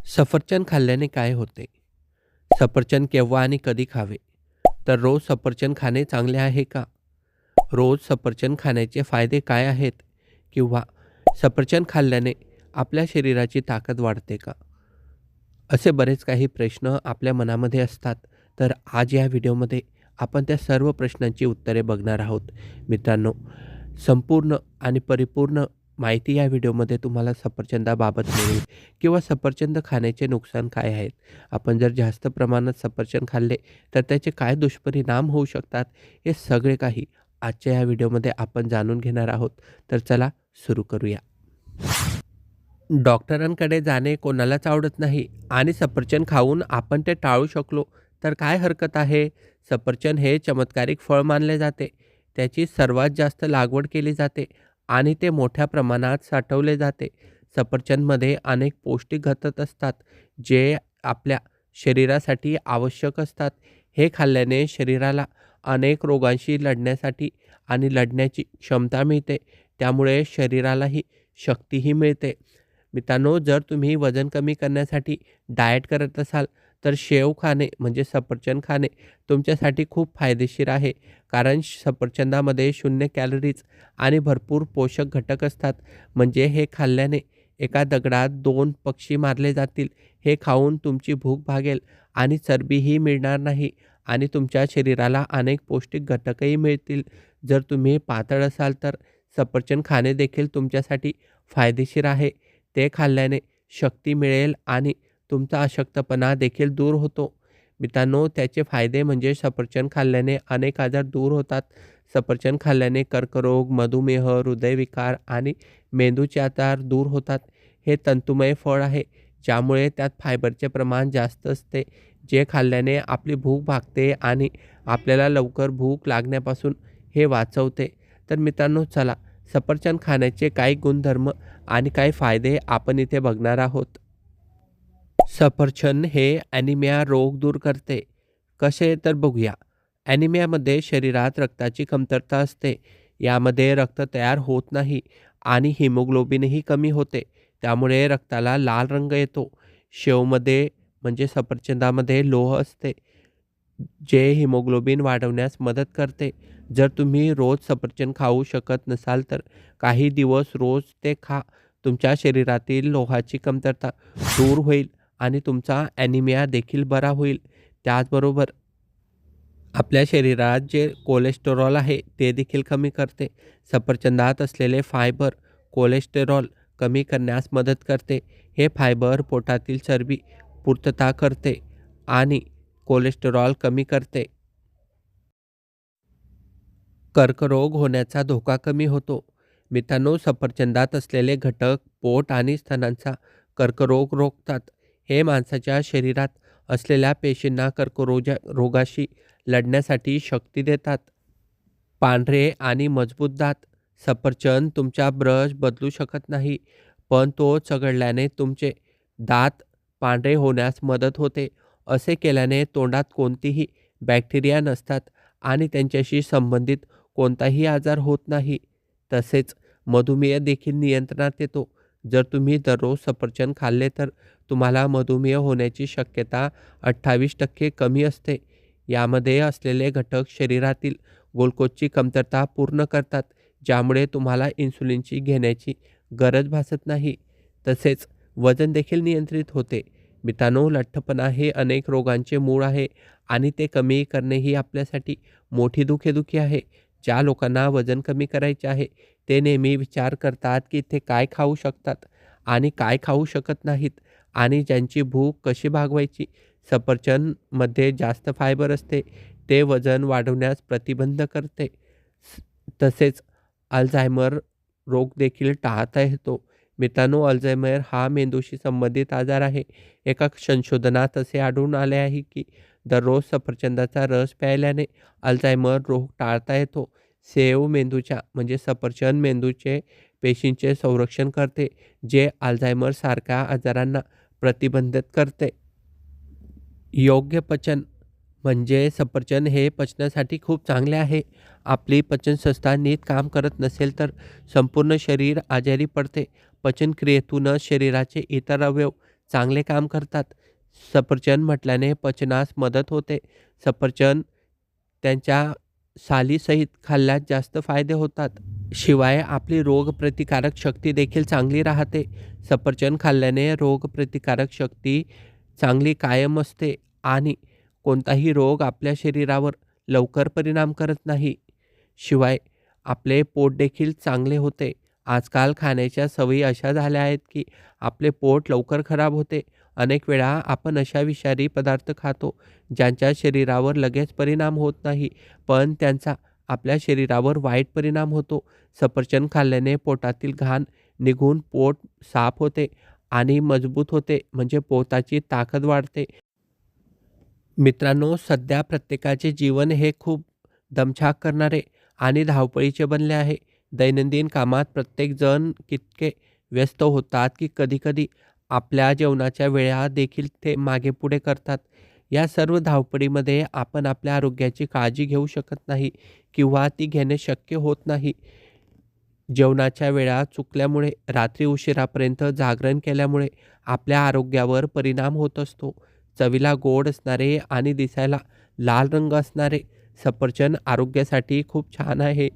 सफरचंद खाल्ल्याने काय होते? सफरचंद केव्हा आणि कधी खावे? तर रोज सफरचंद खाणे चांगले आहे का? रोज सफरचंद खाण्याचे फायदे काय आहेत? किंवा सफरचंद खाल्ल्याने आपल्या शरीराची ताकद वाढते का? असे बरेच काही प्रश्न आपल्या मनामध्ये असतात. तर आज या व्हिडिओमध्ये आपण त्या सर्व प्रश्नांची उत्तरे बघणार आहोत. मित्रांनो, संपूर्ण आणि परिपूर्ण माहिती या व्हिडिओमध्ये तुम्हाला सफरचंदाबाबत मिळेल किंवा सफरचंद खाण्याचे नुकसान काय आहेत? आपण जर जास्त प्रमाणात सफरचंद खाल्ले तर त्याचे काय दुष्परिणाम होऊ शकतात? हे सगळे काही आजच्या या व्हिडिओमध्ये आपण जाणून घेणार आहोत. तर चला सुरू करूया. डॉक्टरांकडे जाणे कोणालाच आवडत नाही आणि सफरचंद खाऊन आपण ते टाळू शकलो तर काय हरकत आहे? सफरचंद हे चमत्कारिक फळ मानले जाते. त्याची सर्वात जास्त लागवड केली जाते आणि ते मोठ्या प्रमाणात साठवले जाते. सफरचंदमध्ये अनेक पौष्टिक घटक असतात जे आपल्या शरीरासाठी आवश्यक असतात. हे खाल्ल्याने शरीराला अनेक रोगांशी लढण्यासाठी आणि लढण्याची क्षमता मिळते. त्यामुळे शरीरालाही शक्तीही मिळते. मित्रांनो, जर तुम्ही वजन कमी करण्यासाठी डाएट करत असाल तर शेव खाणे म्हणजे सफरचंद खाणे तुमच्यासाठी खूप फायदेशीर आहे. कारण सफरचंदामध्ये 0 कॅलरीज आणि भरपूर पोषक घटक असतात. म्हणजे हे खाल्ल्याने एका दगडात 2 पक्षी मारले जातील. हे खाऊन तुमची भूक भागेल आणि चरबीही मिळणार नाही आणि तुमच्या शरीराला अनेक पौष्टिक घटकही मिळतील. जर तुम्ही पातळ असाल तर सफरचंद खाणे देखील तुमच्यासाठी फायदेशीर आहे. ते खाल्ल्याने शक्ती मिळेल आणि तुमचा अशक्तपणा देखील दूर होतो. मित्रांनो, त्याचे फायदे म्हणजे सफरचंद खाल्ल्याने अनेक आजार दूर होतात. सफरचंद खाल्ल्याने कर्करोग, मधुमेह, हृदयविकार आणि मेंदूचे आजार दूर होतात. हे तंतुमय फळ आहे ज्यामुळे त्यात फायबरचे प्रमाण जास्त असते, जे खाल्ल्याने आपली भूक भागते आणि आपल्याला लवकर भूक लागण्यापासून हे वाचवते. तर मित्रांनो, चला सफरचंद खाण्याचे काही गुणधर्म आणि काही फायदे आपण इथे बघणार आहोत. सफरचंद हे ॲनिमिया रोग दूर करते. कसे तर बघूया. ॲनिमियामध्ये शरीरात रक्ताची कमतरता असते. यामध्ये रक्त तयार होत नाही आणि हिमोग्लोबिनही कमी होते. त्यामुळे रक्ताला लाल रंग येतो. शेवमध्ये म्हणजे सफरचंदामध्ये लोह असते, जे हिमोग्लोबिन वाढवण्यास मदत करते. जर तुम्ही रोज सफरचंद खाऊ शकत नसाल तर काही दिवस रोज ते खा. तुमच्या शरीरातील लोहाची कमतरता दूर होईल आणि तुमचा ॲनिमिया देखील बरा होईल. त्याचबरोबर आपल्या शरीरात जे कोलेस्टेरॉल आहे ते देखील कमी करते. सफरचंदात असलेले फायबर कोलेस्टेरॉल कमी करण्यास मदत करते. हे फायबर पोटातील चरबी पूर्तता करते आणि कोलेस्टेरॉल कमी करते. कर्करोग होण्याचा धोका कमी होतो. मित्रांनो, सफरचंदात असलेले घटक पोट आणि स्तनांचा कर्करोग रोखतात. हे माणसाच्या शरीरात असलेल्या पेशींना रोगाशी लढण्यासाठी शक्ती देतात. पांढरे आणि मजबूत दात. सफरचंद तुमचा ब्रश बदलू शकत नाही, पण तो चघळल्याने तुमचे दात पांढरे होण्यास मदत होते. असे केल्याने तोंडात कोणतीही बॅक्टेरिया नसतात आणि त्यांच्याशी संबंधित कोणताही आजार होत नाही. तसेच मधुमेह देखील नियंत्रणात येतो. जर तुम्ही दररोज सफरचंद खाल्ले तर तुम्हाला मधुमेह होण्याची शक्यता 28% कमी असते. यामध्ये असलेले घटक शरीरातील ग्लुकोजची कमतरता पूर्ण करतात, ज्यामुळे तुम्हाला इन्सुलिनची घेण्याची गरज भासत नाही. तसेच वजन देखील नियंत्रित होते. मित्रांनो, लठ्ठपणा हे अनेक रोगांचे मूळ आहे आणि ते कमी करणे ही आपल्यासाठी मोठी दुखेदुखी आहे. ज्या लोकांना वजन कमी करायचे आहे ते नेहमी विचार करतात की ते काय खाऊ शकतात आणि काय खाऊ शकत नाहीत आणि ज्यांची भूक कशी भागवायची. सफरचंदमध्ये जास्त फायबर असते. ते वजन वाढवण्यास प्रतिबंध करते. तसेच अल्झायमर रोग देखील टाळता येतो. मित्रांनो, अल्झायमर हा मेंदूशी संबंधित आजार आहे. एका संशोधनात असे आढळून आले आहे की दररोज सफरचंदाचा रस प्यायल्याने अल्झायमर रोग टाळता येतो. सेव मेंदूच्या म्हणजे सफरचंद मेंदूचे पेशींचे संरक्षण करते, जे अल्झायमर सारख्या आजारांना प्रतिबंधित करते. योग्य पचन म्हणजे सफरचंद हे पचनासाठी खूप चांगले आहे. आपली पचनसंस्था नीट काम करत नसेल तर संपूर्ण शरीर आजारी पडते. पचनक्रियेतूनच शरीराचे इतर अवयव चांगले काम करतात. सफरचंद म्हटल्याने पचनास मदत होते. सफरचंद त्यांच्या सालीसहित खाल्ल्यास जास्त फायदे होतात. शिवाय आपली रोगप्रतिकारक शक्ती देखील चांगली राहते. सफरचंद खाल्ल्याने रोगप्रतिकारक शक्ती चांगली कायम असते आणि कोणताही रोग आपल्या शरीरावर लवकर परिणाम करत नाही. शिवाय आपले पोट देखील चांगले होते. आजकाल खाण्याच्या सवयी अशा झाल्या आहेत की आपले पोट लवकर खराब होते. अनेक वेळा आपण अशा विषारी पदार्थ खातो ज्यांच्या शरीरावर लगेच परिणाम होत नाही, पण त्यांचा आपल्या शरीरावर वाईट परिणाम होतो. सफरचंद खाल्ल्याने पोटातील घाण निघून पोट साफ होते आणि मजबूत होते, म्हणजे पोटाची ताकद वाढते. मित्रांनो, सध्या प्रत्येकाचे जीवन हे खूप दमछाक करणारे आणि धावपळीचे बनले आहे. दैनंदिन कामात प्रत्येकजण तितके व्यस्त होतात की कधी-कधी आपल्या जेवणाच्या वेळा देखील ते मागे-पुढे करतात. या सर्व धावपळीमध्ये आपण आपल्या आरोग्याची काळजी घेऊ शकत नाही किंवा ती घेणे शक्य होत नाही. जेवणाच्या वेळा चुकल्यामुळे, रात्री उशिरापर्यंत जागरण केल्यामुळे आपल्या आरोग्यावर परिणाम होत असतो. चवीला गोड असणारे आणि दिसायला लाल रंग असणारे सफरचंद आरोग्यासाठी खूप छान आहे.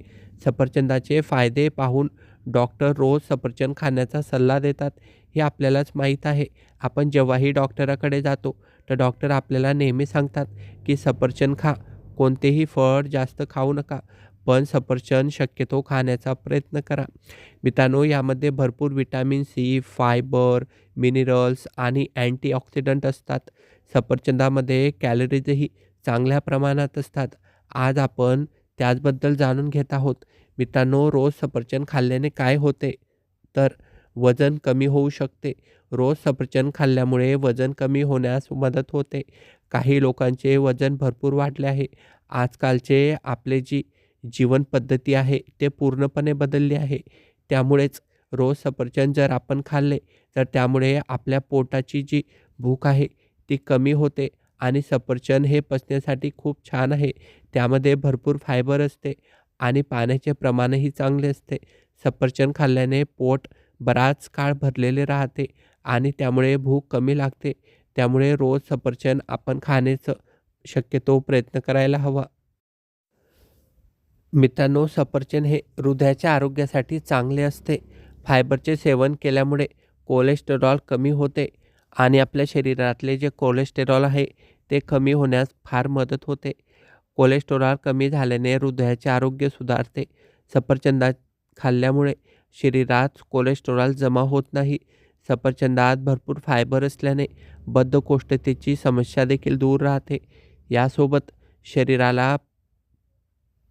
सफरचंदाचे फायदे पाहून डॉक्टर रोज सफरचंद खाण्याचा सल्ला देतात, हे आपल्यालाच माहीत आहे. आपण जेव्हाही डॉक्टराकडे जातो, तर डॉक्टर आपल्याला नेहमी सांगतात की सफरचंद खा. कोणतेही फळ जास्त खाऊ नका, पण सफरचंद शक्यतो खाण्याचा प्रयत्न करा. मित्रांनो, यामध्ये भरपूर व्हिटॅमिन सी, फायबर, मिनरल्स आणि अँटीऑक्सिडंट असतात. सफरचंदामध्ये कॅलरीजही चांगल्या प्रमाणात असतात. आज आपण त्याचबद्दल जाणून घेत आहोत. मित्रांनो, रोज सफरचंद खाल्ल्याने काय होते? तर वजन कमी होऊ शकते. रोज सफरचंद खाल्ल्यामुळे वजन कमी होण्यास मदत होते. काही लोकांचे वजन भरपूर वाढले आहे. आजकालचे आपले जी जीवनपद्धती आहे ते पूर्णपणे बदलली आहे. त्यामुळेच रोज सफरचंद जर आपण खाल्ले, तर त्यामुळे आपल्या पोटाची जी भूक आहे ती कमी होते आणि सफरचंद हे पचण्यासाठी खूप छान आहे. त्यामध्ये भरपूर फायबर असते आणि पाण्याचे प्रमाणही चांगले असते. सफरचंद खाल्ल्याने पोट बराच काळ भरलेले राहते आणि त्यामुळे भूक कमी लागते. त्यामुळे रोज सफरचंद आपण खाण्याचं शक्यतो प्रयत्न करायला हवा. मित्रांनो, सफरचंद हे हृदयाच्या आरोग्यासाठी चांगले असते. फायबरचे सेवन केल्यामुळे कोलेस्टेरॉल कमी होते आणि आपल्या शरीरातले जे कोलेस्टेरॉल आहे ते कमी होण्यास फार मदत होते. कोलेस्टेरॉल कमी झाल्याने हृदयाचे आरोग्य सुधारते. सफरचंदात खाल्ल्यामुळे शरीरात कोलेस्टेरॉल जमा होत नाही. सफरचंदात भरपूर फायबर असल्याने बद्धकोष्ठतेची समस्या देखील दूर राहते. यासोबत शरीराला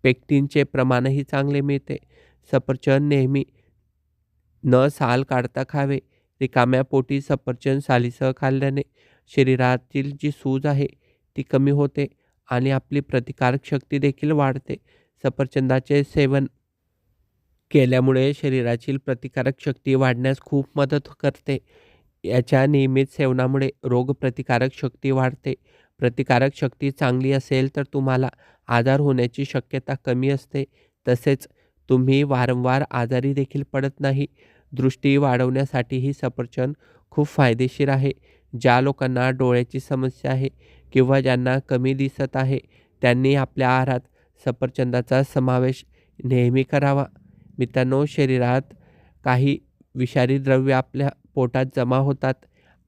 पेक्टिनचे प्रमाणही चांगले मिळते. सफरचंद नेहमी न साल काढता खावे. रिकाम्या पोटी सफरचंद सालीसह खाल्ल्याने शरीरातील जी सूज आहे ती कमी होते आणि आपली प्रतिकारक शक्ती देखील वाढते. सफरचंदाचे सेवन केल्यामुळे शरीरातील प्रतिकारक शक्ती वाढण्यास खूप मदत करते. याच्या नियमित सेवनामुळे रोगप्रतिकारक शक्ती वाढते. प्रतिकारक शक्ती चांगली असेल तर तुम्हाला आजार होण्याची शक्यता कमी असते. तसेच तुम्ही वारंवार आजारी देखील पडत नाही. दृष्टी वाढवण्यासाठीही सफरचंद खूप फायदेशीर आहे. ज्या लोकांना डोळ्याची समस्या आहे किंवा ज्यांना कमी दिसत आहे, त्यांनी आपल्या आहारात सफरचंदाचा समावेश नेहमी करावा. मित्रांनो, शरीरात काही विषारी द्रव्ये आपल्या पोटात जमा होतात.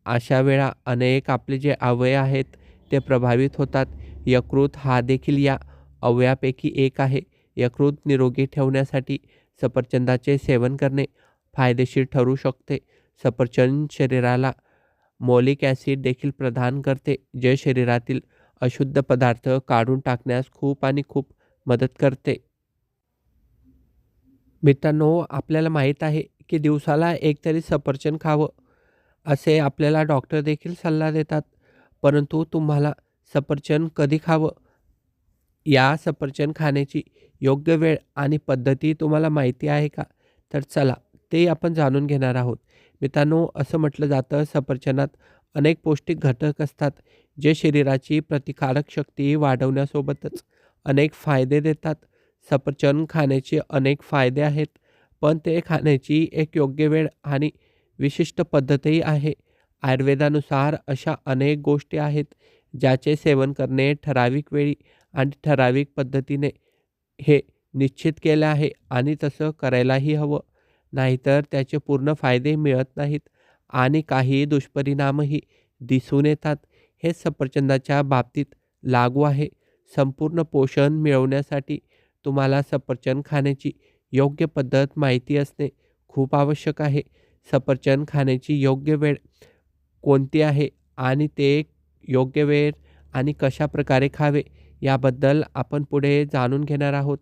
अशा वेळा अनेक आपले जे अवयव आहेत ते प्रभावित होतात. यकृत हा देखील या अवयवापैकी एक आहे. यकृत निरोगी ठेवण्यासाठी सफरचंदाचे सेवन करणे फायदेशीर ठरू शकते. सफरचंद शरीराला मॉलिक ॲसिड देखील प्रदान करते, जे शरीरातील अशुद्ध पदार्थ काढून टाकण्यास खूप आणि खूप मदत करते. मित्रांनो, आपल्याला माहीत आहे की दिवसाला एक तरी सफरचंद खावं, असे आपल्याला डॉक्टर देखील सल्ला देतात. परंतु तुम्हाला सफरचंद कधी खावं, या सफरचंद खाण्याची योग्य वेळ आणि पद्धती तुम्हाला माहिती आहे का? तर चला, ते आपण जाणून घेणार आहोत. मित्रांनो, असं म्हटलं जातं सफरचंदात अनेक पौष्टिक घटक असतात, जे शरीराची प्रतिकारक शक्ती वाढवण्यासोबतच अनेक फायदे देतात. सफरचंद खाण्याचे अनेक फायदे आहेत, पण ते खाण्याची एक योग्य वेळ आणि विशिष्ट पद्धतही आहे. आयुर्वेदानुसार अशा अनेक गोष्टी आहेत, ज्याचे सेवन करणे ठराविक वेळी आणि ठराविक पद्धतीने हे निश्चित केलं आहे आणि तसं करायलाही हवं. नाहीतर त्याचे पूर्ण फायदे मिळत नाहीत आणि काही दुष्परिणामही दिसून येतात. हे सफरचंदाच्या बाबतीत लागू आहे. संपूर्ण पोषण मिळवण्यासाठी तुम्हाला सफरचंद खाण्याची योग्य पद्धत माहिती असणे खूप आवश्यक आहे. सफरचंद खाण्याची योग्य वेळ कोणती आहे आणि ते योग्य वेळ आणि कशाप्रकारे खावे याबद्दल आपण पुढे जाणून घेणार आहोत.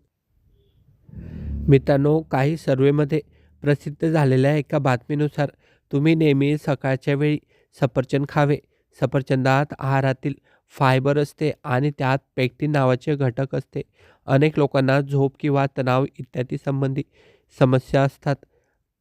मित्रांनो, काही सर्व्हेमध्ये प्रसिद्ध झालेल्या एका बातमीनुसार तुम्ही नेहमी सकाळच्या वेळी सफरचंद खावे. सफरचंदात आहारातील फायबर असते आणि त्यात पेक्टिन नावाचे घटक असते. अनेक लोकांना झोप किंवा तणाव इत्यादी संबंधी समस्या असतात.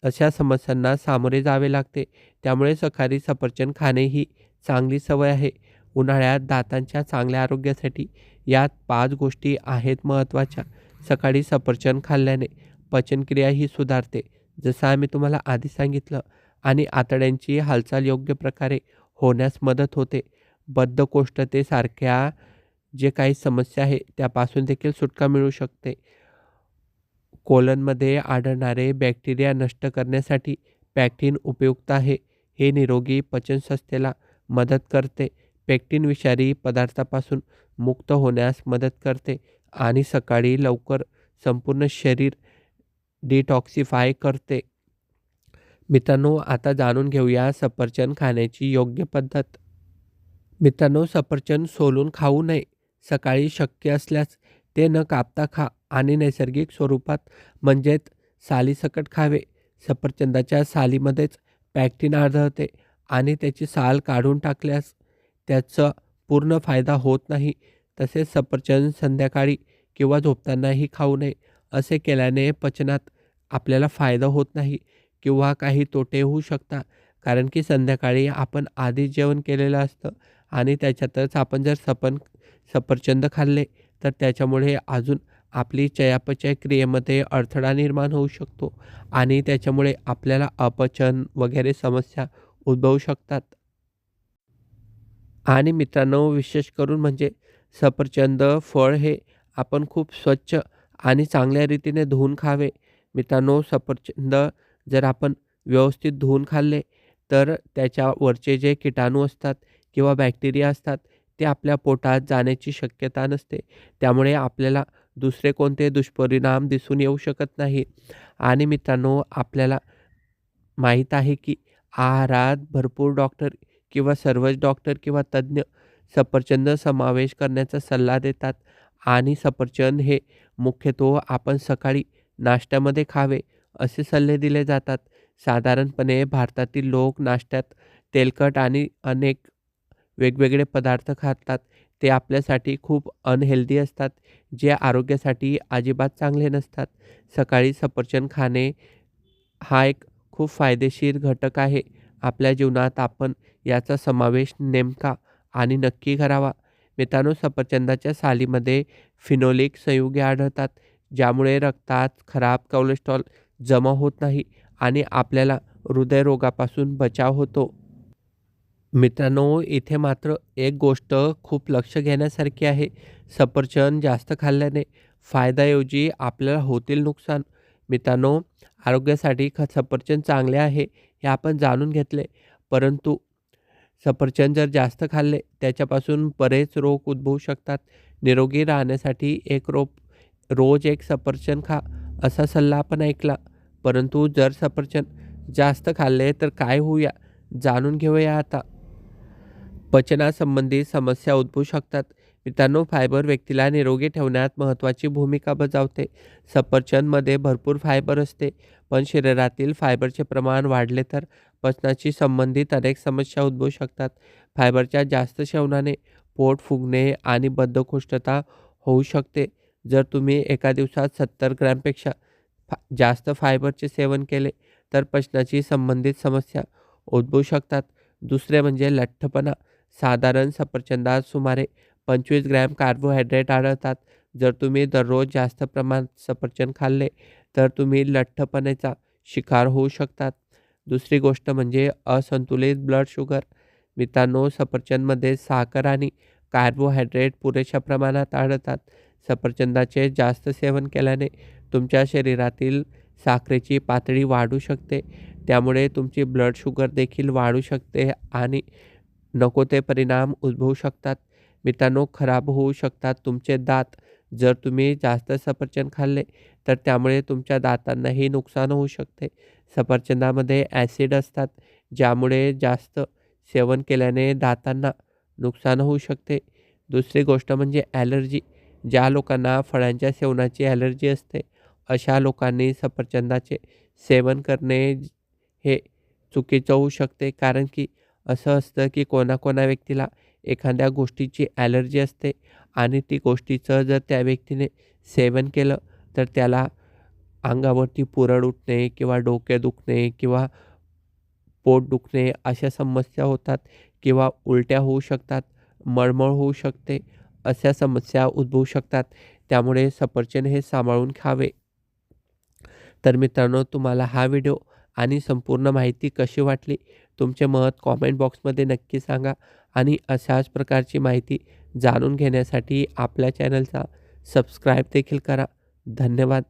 अशा समस्यांना सामोरे जावे लागते. त्यामुळे सकाळी सफरचंद खाणे ही चांगली सवय आहे. उन्हाळ्यात दातांच्या चांगल्या आरोग्यासाठी यात 5 गोष्टी आहेत महत्त्वाच्या. सकाळी सफरचंद खाल्ल्याने पचनक्रिया ही सुधारते, जसं आम्ही तुम्हाला आधी सांगितलं, आणि आतड्यांची हालचाल योग्य प्रकारे होण्यास मदत होते. बद्धकोष्ठतेसारख्या जे काही समस्या आहे त्यापासून देखील सुटका मिळू शकते. कोलनमध्ये आढळणारे बॅक्टेरिया नष्ट करण्यासाठी पॅक्टिन उपयुक्त आहे. हे निरोगी पचनसंस्थेला मदत करते. पेक्टिन विषारी पदार्थापासून मुक्त होण्यास मदत करते आणि सकाळी लवकर संपूर्ण शरीर डिटॉक्सिफाय करते. मित्रांनो, आता जाणून घेऊया सफरचंद खाण्याची योग्य पद्धत. मित्रांनो, सफरचंद सोलून खाऊ नये. सकाळी शक्य असल्यास ते न कापता खा आणि नैसर्गिक स्वरूपात म्हणजेच सालीसकट खावे. सफरचंदाच्या सालीमध्येच पॅक्टिन आढळते आणि त्याची साल काढून टाकल्यास त्याचा पूर्ण फायदा होत नाही. तसेच सफरचंद संध्याकाळी किंवा झोपतानाही खाऊ नये. असे केल्याने पचनात आपल्याला फायदा होत नाही किंवा काही तोटे होऊ शकतात. कारण की संध्याकाळी आपण आधीच जेवण केलेलं असतं आणि त्याच्यातच आपण जर सफरचंद खाल्ले तर त्याच्यामुळे अजून आपली चयापचय क्रियेमध्ये अडथळा निर्माण होऊ शकतो आणि त्याच्यामुळे आपल्याला अपचन वगैरे समस्या उद्भवू शकतात. आणि मित्रांनो, विशेष करून म्हणजे सफरचंद फळ हे आपण खूप स्वच्छ आणि चांगल्या रीतीने धुवून खावे. मित्रांनो, सफरचंद जर आपण व्यवस्थित धुवून खाल्ले तर त्याच्यावरचे जे किटाणू असतात किंवा बॅक्टेरिया असतात ते आपल्या पोटात जाण्याची शक्यता नसते. त्यामुळे आपल्याला दुसरे कोणते दुष्परिणाम दिसून येऊ शकत नाही. आणि मित्रांनो, आपल्याला माहीत आहे की आहारात भरपूर डॉक्टर किंवा सर्वच डॉक्टर किंवा तज्ज्ञ सफरचंद समावेश करण्याचा सल्ला देतात आणि सफरचंद हे मुख्यत्वे आपण सकाळी नाश्त्यामध्ये खावे असे सल्ले दिले जातात. साधारणपणे भारतातील लोक नाश्त्यात तेलकट आणि अनेक वेगवेगळे पदार्थ खातात. ते आपल्यासाठी खूप अनहेल्दी असतात, जे आरोग्यासाठी अजिबात चांगले नसतात. सकाळी सफरचंद खाणे हा एक खूप फायदेशीर घटक आहे. आपल्या जीवनात आपण याचा समावेश नेमका आणि नक्की करावा. मित्रांनो, सफरचंदाच्या सालीमध्ये फिनोलिक संयुगे आढळतात, ज्यामुळे रक्तात खराब कोलेस्ट्रॉल जमा होत नाही आणि आपल्याला हृदयरोगापासून बचाव होतो. मित्रांनो, इथे मात्र एक गोष्ट खूप लक्ष घेण्यासारखी आहे. सफरचंद जास्त खाल्ल्याने फायद्याऐवजी आपल्याला होतील नुकसान. मित्रांनो, आरोग्यासाठी सफरचंद चांगले आहे हे आपण जाणून घेतले, परंतु सफरचंद जर जास्त खाल्ले त्याच्यापासून बरेच रोग उद्भवू शकतात. निरोगी राहण्यासाठी रोज एक सफरचंद खा असा सल्ला आपण ऐकला, परंतु जर सफरचंद जास्त खाल्ले तर काय होऊया जाणून घेऊया आता. पचनासंबंधी समस्या उद्भवू शकतात. मित्रांनो, फायबर व्यक्तीला निरोगी ठेवण्यात महत्त्वाची भूमिका बजावते. सफरचंदमध्ये भरपूर फायबर असते, पण शरीरातील फायबरचे प्रमाण वाढले तर पचनाशी संबंधित अनेक समस्या उद्भवू शकतात. फायबरच्या जास्त सेवनाने पोट फुगणे आणि बद्धकोष्ठता होऊ शकते. जर तुम्ही एका दिवसात 70 ग्रॅमपेक्षा जास्त फायबरचे सेवन केले तर पचनाशी संबंधित समस्या उद्भवू शकतात. दुसरे म्हणजे लठ्ठपणा. साधारण सफरचंदात सुमारे 25 ग्रॅम कार्बोहायड्रेट आढळतात. जर तुम्ही दररोज जास्त प्रमाणात सफरचंद खाल्ले तर तुम्ही लठ्ठपणाचा शिकार होऊ शकतात. दुसरी गोष्ट म्हणजे असंतुलित ब्लड शुगर. मित्रांनो, सफरचंदमध्ये साखर आणि कार्बोहायड्रेट पुरेशा प्रमाणात आढळतात. सफरचंदाचे जास्त सेवन केल्याने तुमच्या शरीरातील साखरेची पातळी वाढू शकते. त्यामुळे तुमची ब्लड शुगर देखील वाढू शकते आणि नको ते परिणाम उद्भवू शकतात. मित्रांनो, खराब होऊ शकतात तुमचे दात. जर तुम्ही जास्त सफरचंद खाल्ले तर त्यामुळे तुमच्या दातांनाही नुकसान होऊ शकते. सफरचंदामध्ये ॲसिड असतात, ज्यामुळे जास्त सेवन केल्याने दातांना नुकसान होऊ शकते. दुसरी गोष्ट म्हणजे ॲलर्जी. ज्या लोकांना फळांच्या सेवनाची ॲलर्जी असते, अशा लोकांनी सफरचंदाचे सेवन करणे हे चुकीचं होऊ शकते. कारण की असं असतं की कोणाकोणा व्यक्तीला एखाद्या गोष्टीची ॲलर्जी असते आणि ती गोष्टीचं जर त्या व्यक्तीने सेवन केलं तर त्याला अंगावरती पुरळ उठणे किंवा डोके दुखणे किंवा पोट दुखणे अशा समस्या होतात किंवा उलट्या होऊ शकतात, मळमळ होऊ शकते, अशा समस्या उद्भवू शकतात. त्यामुळे सफरचंद हे सांभाळून खावे. तर मित्रांनो, तुम्हाला हा व्हिडिओ आणि संपूर्ण माहिती कशी वाटली? तुमचे मत कॉमेंट बॉक्समध्ये नक्की सांगा आणि अशाच प्रकारची माहिती जाणून घेण्यासाठी आपल्या चॅनलचा सबस्क्राईब देखील करा. धन्यवाद.